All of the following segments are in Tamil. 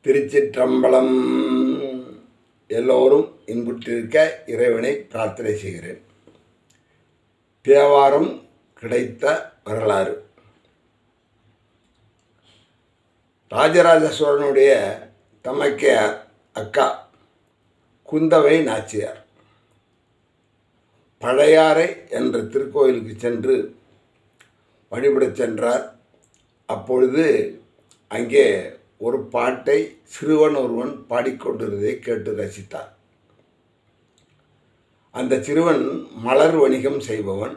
திருச்சிற்றம்பலம். எல்லோரும் இன்புற்றிருக்க இறைவனை பிரார்த்தனை செய்கிறேன். தேவாரம் கிடைத்த வரலாறு. ராஜராஜ சோழனுடைய தமக்கையார் அக்கா குந்தவை நாச்சியார் பழையாறை என்ற திருக்கோயிலுக்கு சென்று வழிபடச் சென்றார். அப்பொழுது அங்கே ஒரு பாட்டை சிறுவன் ஒருவன் பாடிக்கொண்டிருந்ததை கேட்டு ரசித்தார். அந்த சிறுவன் மலர் வணிகம் செய்பவன்.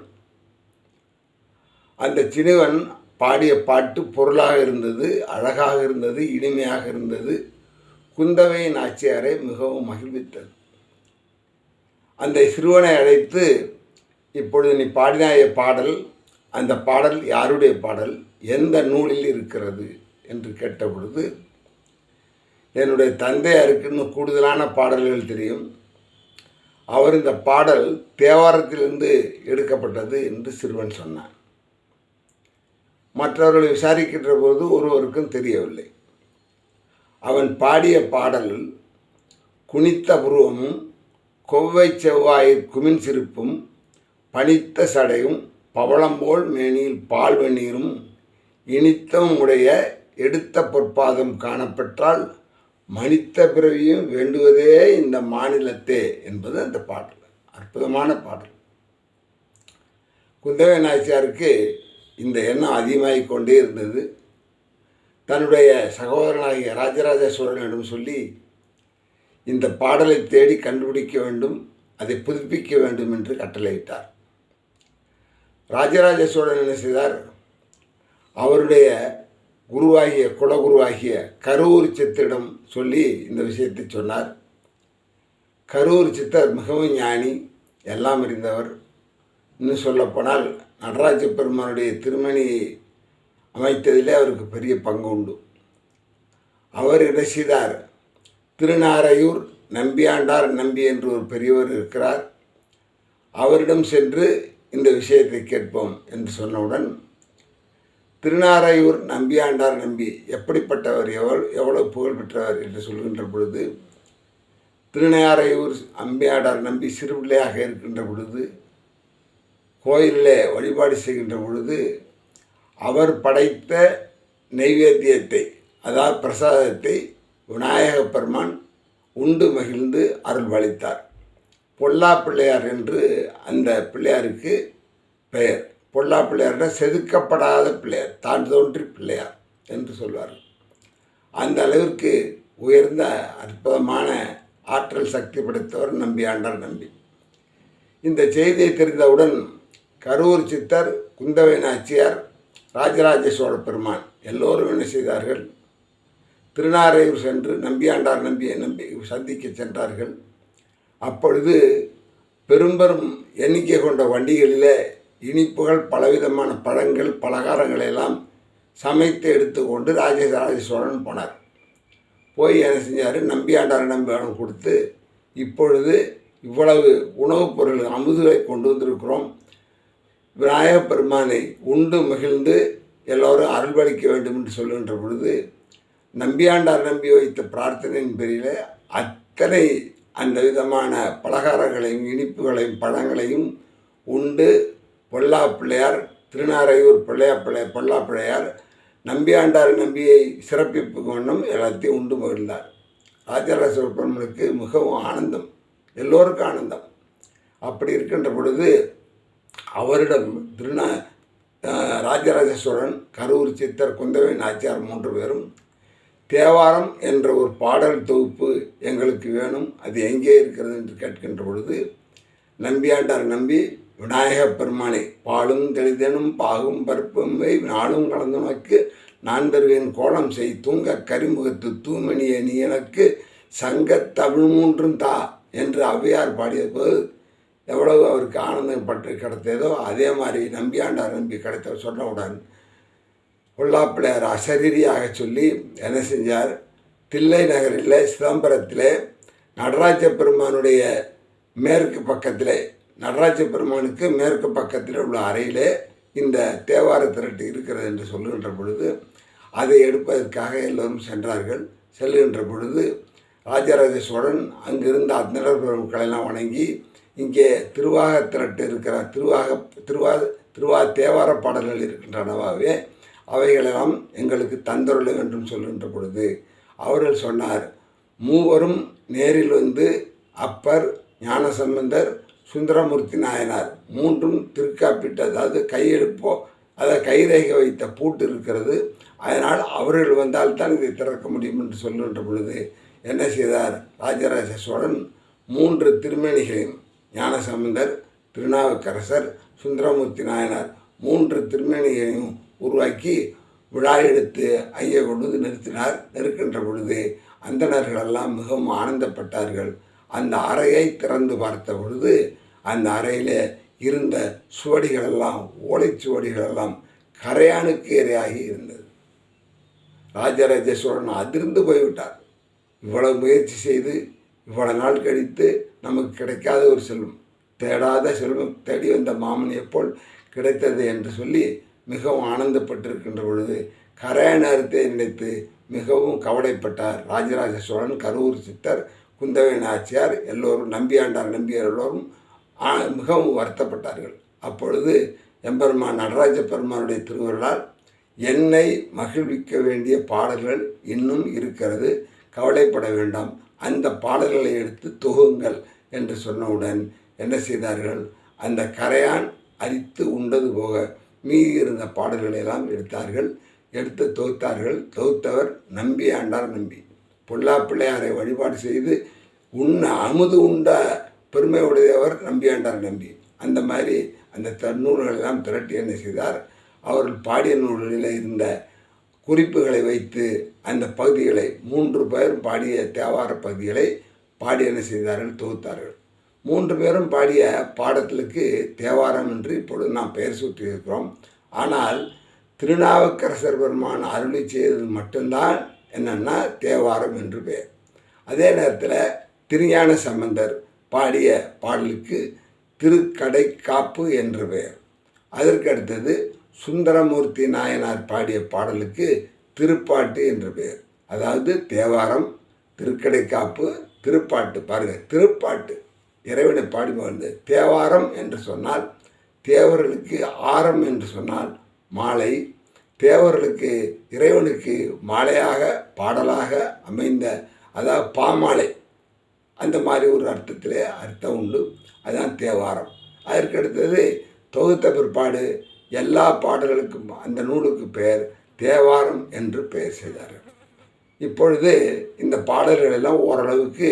அந்த சிறுவன் பாடிய பாட்டு பொருளாக இருந்தது, அழகாக இருந்தது, இனிமையாக இருந்தது. குந்தவை நாச்சியாரை மிகவும் மகிழ்வித்தது. அந்த சிறுவனை அழைத்து, இப்பொழுது நீ பாடினாய பாடல், அந்த பாடல் யாருடைய பாடல், எந்த நூலில் இருக்கிறது என்று கேட்ட பொழுது, என்னுடைய தந்தையாருக்கு இன்னும் கூடுதலான பாடல்கள் தெரியும், அவர் இந்த பாடல் தேவாரத்திலிருந்து எடுக்கப்பட்டது என்று சிறுவன் சொன்னான். மற்றவர்களை விசாரிக்கின்ற போது ஒருவருக்கும் தெரியவில்லை. அவன் பாடிய பாடல் குனித்த புருவமும் கொவ்வை செவ்வாயிற் குமின் சிரிப்பும் பனித்த சடையும் பவளம்போல் மேனியில் பால் வெந்நீரும் இனித்தம் உடைய எடுத்த பொற்பாதம் காணப்பெற்றால் மனித்த பிறவியும் வேண்டுவதே இந்த மாநிலத்தே என்பது அந்த பாடல். அற்புதமான பாடல். குந்தவை நாச்சியாருக்கு இந்த எண்ணம் அதிகமாகிக் கொண்டே இருந்தது. தன்னுடைய சகோதரனாகிய ராஜராஜ சோழனிடம் சொல்லி இந்த பாடலை தேடி கண்டுபிடிக்க வேண்டும், அதை புதுப்பிக்க வேண்டும் என்று கட்டளையிட்டார். ராஜராஜ சோழன் என்ன செய்தார்? அவருடைய குருவாகிய குலகுருவாகிய கரூர் சித்தரிடம் சொல்லி இந்த விஷயத்தை சொன்னார். கரூர் சித்தர் மிகவும் ஞானி, எல்லாம் அறிந்தவர். இன்னும் சொல்லப்போனால் நடராஜ பெருமானுடைய திருமணியை அமைத்ததிலே அவருக்கு பெரிய பங்கு உண்டு. அவர் என்ன செய்தார்? திருநாரையூர் நம்பியாண்டார் நம்பி என்று ஒரு பெரியவர் இருக்கிறார், அவரிடம் சென்று இந்த விஷயத்தை கேட்போம் என்று சொன்னவுடன், திருநாரையூர் நம்பியாண்டார் நம்பி எப்படிப்பட்டவர், எவ்வளவு புகழ் பெற்றவர் என்று சொல்கின்ற பொழுது, திருநாரையூர் நம்பியாண்டார் நம்பி சிறு பிள்ளையாக இருக்கின்ற பொழுது கோயிலிலே வழிபாடு செய்கின்ற பொழுது அவர் படைத்த நைவேத்தியத்தை, அதாவது பிரசாதத்தை விநாயக பெருமான் உண்டு மகிழ்ந்து அருள்வளித்தார். பொல்லா பிள்ளையார் என்று அந்த பிள்ளையாருக்கு பெயர். பொல்லா பிள்ளையார்னா செதுக்கப்படாத பிள்ளையார், தான் தோன்றி பிள்ளையார் என்று சொல்வார்கள். அந்த அளவிற்கு உயர்ந்த அற்புதமான ஆற்றல் சக்தி படைத்தவர் நம்பியாண்டார் நம்பி. இந்த செய்தியை தெரிந்தவுடன் கரூர் சித்தர், குந்தவை நாச்சியார், ராஜராஜ சோழ பெருமான் எல்லோரும் என்ன செய்தார்கள்? திருநாரையூர் சென்று நம்பியாண்டார் நம்பியை சந்திக்க சென்றார்கள். அப்பொழுது பெரும்பெரும் எண்ணிக்கை கொண்ட வண்டிகளிலே இனிப்புகள், பலவிதமான பழங்கள், பலகாரங்களை எல்லாம் சமைத்து எடுத்துக்கொண்டு ராஜராஜ சோழன் போனார். போய் என்ன செஞ்சார்? நம்பியாண்டார் நம்பியாரம் கொடுத்து, இப்பொழுது இவ்வளவு உணவுப் பொருள் அமுதுகளை கொண்டு வந்திருக்கிறோம், விநாயக பெருமானை உண்டு மகிழ்ந்து எல்லோரும் அருள்வளிக்க வேண்டும் என்று சொல்லுகின்ற பொழுது, நம்பியாண்டார் நம்பி வைத்த பிரார்த்தனையின் பேரில் அத்தனை அந்த விதமான பலகாரங்களையும் இனிப்புகளையும் பழங்களையும் உண்டு பொல்லா பிள்ளையார், திருநாரையூர் பொல்லா பிள்ளையார் நம்பியாண்டார் நம்பியை சிறப்பிப்பு கொண்டும் எல்லாத்தையும் உண்டு மகிழ்ந்தார். ராஜராஜ பெருமானுக்கு மிகவும் ஆனந்தம், எல்லோருக்கும் ஆனந்தம். அப்படி இருக்கின்ற பொழுது அவரிடம் ராஜராஜ சோழன், கரூர் சித்தர், குந்தவை நாச்சியார் 3 பேரும் தேவாரம் என்ற ஒரு பாடல் தொகுப்பு எங்களுக்கு வேணும், அது எங்கே இருக்கிறது என்று கேட்கின்ற பொழுது, நம்பியாண்டார் நம்பி விநாயக பெருமானை பாலும் தெளிதனும் பாகும் பருப்பும் வை நாளும் கலந்து நோக்கு நான் தருவேன் கோலம் செய் தூங்க கரிமுகத்து தூமணியை நீ எனக்கு சங்கத் தமிழ் 3 தா என்று ஔவையார் பாடிய போது எவ்வளவு அவருக்கு ஆனந்தம் பட்டு கிடைத்ததோ அதே மாதிரி நம்பியாண்டார் நம்பி கிடைத்த சொன்னவுடன் பொல்லாப்பிள்ளையார் அசரீரியாக சொல்லி என்ன செஞ்சார்? தில்லை நகரில் சிதம்பரத்தில் நடராஜ பெருமானுடைய மேற்கு பக்கத்தில், நடராஜ பெருமானுக்கு மேற்கு பக்கத்தில் உள்ள அறையிலே இந்த தேவார திரட்டு இருக்கிறது என்று சொல்லுகின்ற பொழுது அதை எடுப்பதற்காக எல்லோரும் சென்றார்கள். செல்லுகின்ற பொழுது ராஜராஜ சோழன் அங்கிருந்த அந்தணர் பெருமக்களெல்லாம் வணங்கி இங்கே திருவாக திரட்டு இருக்கிற திருவா தேவார பாடல்கள் இருக்கின்றனவாவே அவைகளெல்லாம் எங்களுக்கு தந்தருள வேண்டும் சொல்கின்ற பொழுது அவர்கள் சொன்னார், மூவரும் நேரில் வந்து அப்பர், ஞானசம்பந்தர், சுந்தரமூர்த்தி நாயனார் மூன்றும் திருக்காப்பிட்டு, அதாவது கையெழுப்போ அதை கைரேகை வைத்த பூட்டு இருக்கிறது, அதனால் அவர்கள் வந்தால்தான் இதை திறக்க முடியும் என்று சொல்கின்ற பொழுது என்ன செய்தார் ராஜராஜ சோழன்? 3 திருமேனிகளையும் ஞானசம்பந்தர், திருநாவுக்கரசர், சுந்தரமூர்த்தி நாயனார் 3 திருமேனிகளையும் உருவாக்கி விழா எடுத்து ஐய கொண்டு நிறுத்தினார். நிற்கின்ற பொழுது அந்தணர்களெல்லாம் மிகவும் ஆனந்தப்பட்டார்கள். அந்த அறையை திறந்து பார்த்த பொழுது அந்த அறையில் இருந்த சுவடிகளெல்லாம், ஓலைச்சுவடிகளெல்லாம் கரையானுக்கு இரையாகி இருந்தது. ராஜராஜ சோழன் அதிர்ந்து போய்விட்டார். இவ்வளவு முயற்சி செய்து இவ்வளவு நாள் கழித்து நமக்கு கிடைக்காத ஒரு செல்வம், தேடாத செல்வம் தேடி வந்த மாமனியை போல் கிடைத்தது என்று சொல்லி மிகவும் ஆனந்தப்பட்டிருக்கின்ற பொழுது கரையானத்தை நினைத்து மிகவும் கவலைப்பட்டார் ராஜராஜ சோழன், கரூர் சித்தர், குந்தவை நாச்சியார் எல்லோரும், நம்பியாண்டார் நம்பியார் எல்லோரும் மிகவும் வருத்தப்பட்டார்கள். அப்பொழுது எம்பெருமான் நடராஜ பெருமானுடைய திருவருளால் என்னை மகிழ்விக்க வேண்டிய பாடல்கள் இன்னும் இருக்கிறது, கவலைப்பட வேண்டாம், அந்த பாடல்களை எடுத்து தொகுங்கள் என்று சொன்னவுடன் என்ன செய்தார்கள்? அந்த கரையான் அரித்து உண்டது போக மீதி இருந்த பாடல்களை எல்லாம் எடுத்தார்கள். எடுத்து தொகுத்தார்கள். தொகுத்தவர் நம்பி ஆண்டார் நம்பி. பொல்லா பிள்ளையாரை வழிபாடு செய்து அமுது உண்ட பெருமை உடையவர் நம்பி ஆண்டார் நம்பி. அந்த மாதிரி அந்த நூல்கள் எல்லாம் திரட்டி என்ன செய்தார்? அவர்கள் பாடிய நூல்களில் இருந்த குறிப்புகளை வைத்து அந்த பகுதிகளை 3 பேரும் பாடிய தேவார பகுதிகளை பாடி என்ன செய்தார்கள்? தொகுத்தார்கள். 3 பேரும் பாடிய பாடத்திற்கு தேவாரம் என்று இப்பொழுது நாம் பெயர் சூட்டியிருக்கிறோம். ஆனால் திருநாவுக்கரசர் பெருமான் அருளி செய்தது மட்டும்தான் என்னென்னா தேவாரம் என்று பெயர். அதே நேரத்தில் திருஞான சம்பந்தர் பாடிய பாடலுக்கு திருக்கடை காப்பு என்று பெயர். அதற்கு அடுத்தது சுந்தரமூர்த்தி நாயனார் பாடிய பாடலுக்கு திருப்பாட்டு என்று பெயர். அதாவது தேவாரம், திருக்கடை காப்பு, திருப்பாட்டு. பாருங்கள், திருப்பாட்டு இறைவனை பாடி மகிழ்ந்து. தேவாரம் என்று சொன்னால் தேவர்களுக்கு ஆரம் என்று சொன்னால் மாலை, தேவர்களுக்கு இறைவனுக்கு மாலையாக பாடலாக அமைந்த, அதாவது பாமாலை, அந்த மாதிரி ஒரு அர்த்தத்திலே அர்த்தம் உண்டு. அதுதான் தேவாரம். அதற்கு அடுத்தது தொகுத்த பிற்பாடு எல்லா பாடல்களுக்கும் அந்த நூலுக்கு பெயர் தேவாரம் என்று பெயர் செய்தார்கள். இப்பொழுது இந்த பாடல்கள் எல்லாம் ஓரளவுக்கு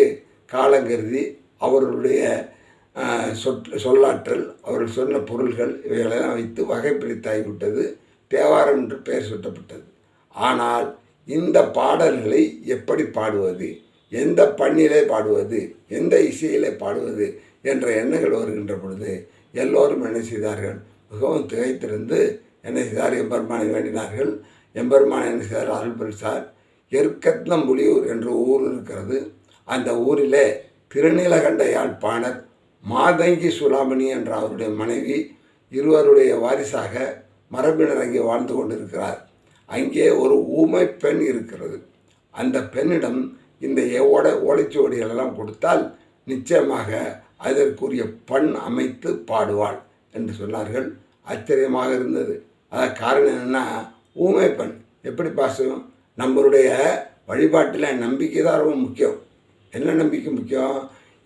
காலங்கருதி அவர்களுடைய சொல்லாற்றல், அவர்கள் சொன்ன பொருள்கள் இவைகளெல்லாம் வைத்து வகைப்பிரித்தாகிவிட்டது. தேவாரம் என்று பெயர் சூட்டப்பட்டது. ஆனால் இந்த பாடல்களை எப்படி பாடுவது, எந்த பண்ணிலே பாடுவது, எந்த இசையிலே பாடுவது என்ற எண்ணங்கள் வருகின்ற பொழுது எல்லோரும் என்ன செய்தார்கள்? மிகவும் திகைத்திருந்து என்ன செய்தார்? எம்பெருமானை வேண்டினார்கள். எம்பெருமான் என்ன செய்தார்? அருள் பெருசார். எற்கத்னம்புலியூர் என்ற ஊர் இருக்கிறது. அந்த ஊரிலே திருநீலகண்ட யாழ்ப்பாணர் மாதங்கி சுலாமணி என்ற அவருடைய மனைவி இருவருடைய வாரிசாக மரபினர் அங்கே வாழ்ந்து கொண்டிருக்கிறார். அங்கே ஒரு ஊமை பெண் இருக்கிறது. அந்த பெண்ணிடம் இந்த ஓலைச்சுவடிகளெல்லாம் கொடுத்தால் நிச்சயமாக அதற்குரிய பண் அமைத்து பாடுவாள் என்று சொன்னார்கள். ஆச்சரியமாக இருந்தது. அதான் காரணம் என்னென்னா, ஊமை பெண் எப்படி பாசும்? நம்மளுடைய வழிபாட்டில் நம்பிக்கை தான் ரொம்ப முக்கியம். என்ன நம்பிக்கை முக்கியம்?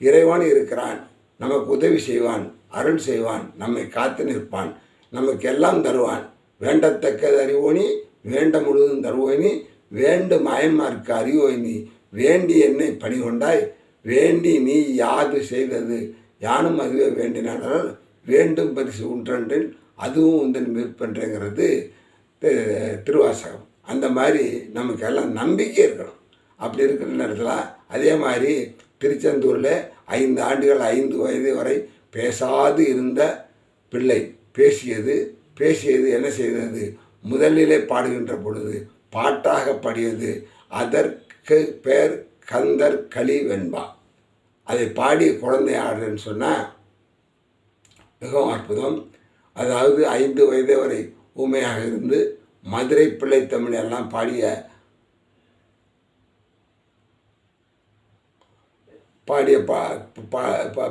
இறைவன் இருக்கிறான், நமக்கு உதவி செய்வான், அருள் செய்வான், நம்மை காத்து நிற்பான், நமக்கு எல்லாம் தருவான். வேண்டத்தக்கது அறிவோனி, வேண்ட முழுதும் தருவோனி, வேண்டு மாயமார்க்கு அறிவோனி, வேண்டி என்னை பணிகொண்டாய், வேண்டி நீ யாது செய்தது யானும் அதுவே வேண்டினால் வேண்டும் பரிசு ஒன்றென்றில் அதுவும் உந்தன் விற்பன்றங்கிறது திருவாசகம். அந்த மாதிரி நமக்கு எல்லாம் நம்பிக்கை இருக்கணும். அப்படி இருக்கிற நேரத்தில் அதே மாதிரி திருச்செந்தூரில் 5 ஆண்டுகள் 5 வயது வரை பேசாது இருந்த பிள்ளை பேசியது என்ன செய்தது? முதலிலே பாடுகின்ற பொழுது பாட்டாக பாடியது. அதற்கு பெயர் கந்தர் களி வெண்பா. அதை பாடி குழந்தை ஆடுறேன்னு சொன்னால் மிகவும் அற்புதம். அதாவது 5 வயது வரை ஊமையாக இருந்து மதுரை பிள்ளை தமிழ் எல்லாம் பாடிய பாடிய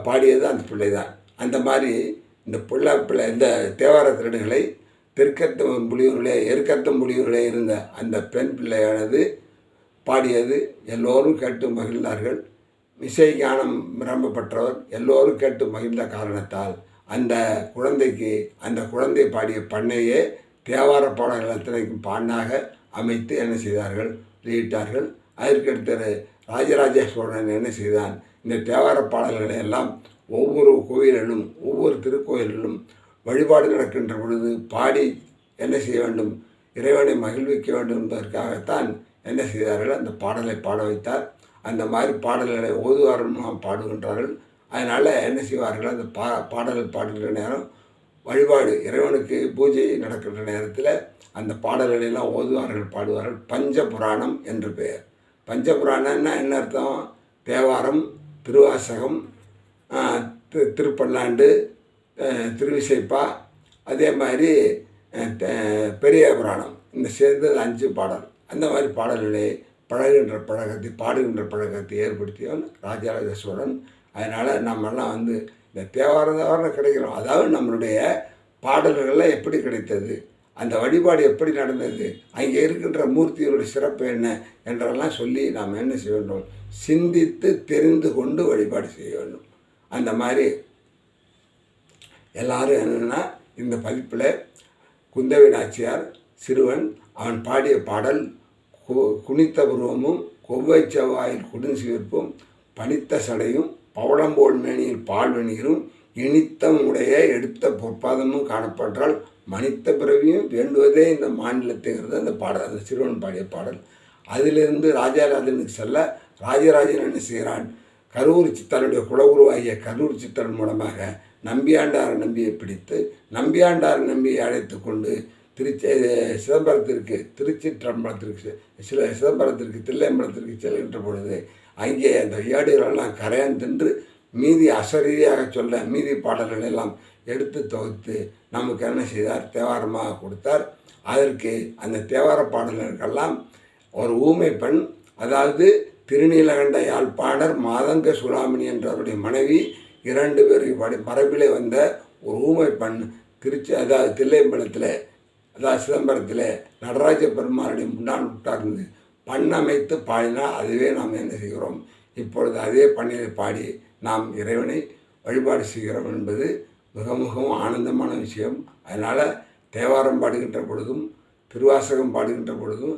பாடியது அந்த பிள்ளை தான். அந்த மாதிரி இந்த பிள்ளை இந்த தேவார திருடுகளை தெற்கத்தம்புலியூரிலே எருக்கத்தம்புலியூரிலே இருந்த அந்த பெண் பிள்ளையானது பாடியது எல்லோரும் கேட்டு மகிழ்ந்தார்கள். இசை ஞானம் விரும்பப்பட்டவர் எல்லோரும் கேட்டு மகிழ்ந்த காரணத்தால் அந்த குழந்தை பாடிய பண்ணையே தேவார பாடல்கள் அத்தனைக்கும் பாண்டாக அமைத்து என்ன செய்தார்கள், வெளியிட்டார்கள். அதற்கடுத்த ராஜராஜ சோழன் என்ன செய்தான், இந்த தேவார பாடல்களை எல்லாம் ஒவ்வொரு கோயிலிலும் ஒவ்வொரு திருக்கோயிலிலும் வழிபாடு நடக்கின்ற பொழுது பாடி என்ன செய்ய வேண்டும், இறைவனை மகிழ்விக்க வேண்டும் என்பதற்காகத்தான் என்ன செய்தார்கள், அந்த பாடலை பாட வைத்தார். அந்த மாதிரி பாடல்களை ஓதுவாரம் பாடுகின்றார்கள். அதனால் என்ன செய்வார்கள், அந்த பாடல் பாடுகின்ற நேரம் வழிபாடு இறைவனுக்கு பூஜை நடக்கின்ற நேரத்தில் அந்த பாடல்களெல்லாம் ஓதுவார்கள், பாடுவார்கள். பஞ்சபுராணம் என்று பெயர். பஞ்சபுராணம்னா என்ன அர்த்தம், தேவாரம், திருவாசகம், திருப்பல்லாண்டு, திருவிசைப்பா, அதே மாதிரி பெரிய புராணம், இந்த சேர்ந்தது 5 பாடல். அந்த மாதிரி பாடல்களை பாடுகின்ற பழக்கத்தை ஏற்படுத்தியவன் ராஜராஜ சோழன். அதனால் நம்மெல்லாம் இந்த தேவாரம் கிடைக்கிறோம். அதாவது நம்மளுடைய பாடல்கள்லாம் எப்படி கிடைத்தது, அந்த வழிபாடு எப்படி நடந்தது, அங்கே இருக்கின்ற மூர்த்திகளுடைய சிறப்பு என்ன என்றெல்லாம் சொல்லி நாம் என்ன செய்ய வேண்டும், சிந்தித்து தெரிந்து கொண்டு வழிபாடு செய்ய வேண்டும். அந்த மாதிரி எல்லாரும் என்னென்னா இந்த பதிப்பில் குந்தவை நாச்சியார் சிறுவன் அவன் பாடிய பாடல் குனித்த புருவமும் கொவ்வை செவ்வாயில் கொடுஞ்சிவிற்பும் பனித்த சடையும் பவளம்போல் மேனியில் பால்வெணியும் இனித்தம் உடைய எடுத்த பொற்பாதமும் காணப்பட்டால் மனித்த பிறவியும் வேண்டுவதே இந்த மாநிலத்துங்கிறது அந்த பாடல், அந்த சிறுவன் பாடிய பாடல். அதிலிருந்து ராஜராஜனுக்கு செல்ல ராஜராஜன் என்ன செய்கிறான், கரூர் சித்தனுடைய குலகுருவாகிய கரூர் சித்தன் மூலமாக நம்பியாண்டார் நம்பியை பிடித்து நம்பியாண்டார் நம்பியை அழைத்து கொண்டு சிதம்பரத்திற்கு தில்லையம்பலத்திற்கு செல்கின்ற பொழுது அங்கே அந்த ஏடுகளெல்லாம் கரையான் தின்று மீதி அசரீதியாக சொல்ல மீதி பாடல்கள் எல்லாம் எடுத்து தொகுத்து நமக்கு என்ன செய்தார், தேவாரமாக கொடுத்தார். அதற்கு அந்த தேவார பாடல்களுக்கெல்லாம் ஒரு ஊமை பெண், அதாவது திருநீலகண்ட யாழ்ப்பாணர் மாதங்க சுலாமினி என்றவருடைய மனைவி 2 பேர் மரபிலே வந்த ஒரு ஊமை பெண் அதாவது தில்லையம்பலத்தில், அதாவது சிதம்பரத்தில் நடராஜ பெருமானுடைய முன்னால் உட்கார்ந்து பண்ணமைத்து பாடினால் அதுவே நாம் என்ன செய்கிறோம், இப்பொழுது அதே பண்ணியை பாடி நாம் இறைவனை வழிபாடு செய்கிறோம் என்பது மிக மிகவும் ஆனந்தமான விஷயம். அதனால் தேவாரம் பாடுகின்ற பொழுதும் திருவாசகம் பாடுகின்ற பொழுதும்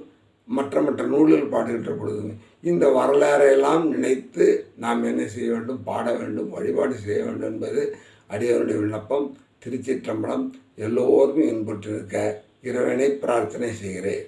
மற்ற நூல்கள் பாடுகின்ற பொழுதும் இந்த வரலாறையெல்லாம் நினைத்து நாம் என்ன செய்ய வேண்டும், பாட வேண்டும், வழிபாடு செய்ய வேண்டும் என்பது அடியவருடைய விண்ணப்பம். திருச்சிற்றம்பலம். எல்லோருக்கும் இன்புற்றிருக்க இறைவனை பிரார்த்தனை செய்கிறேன்.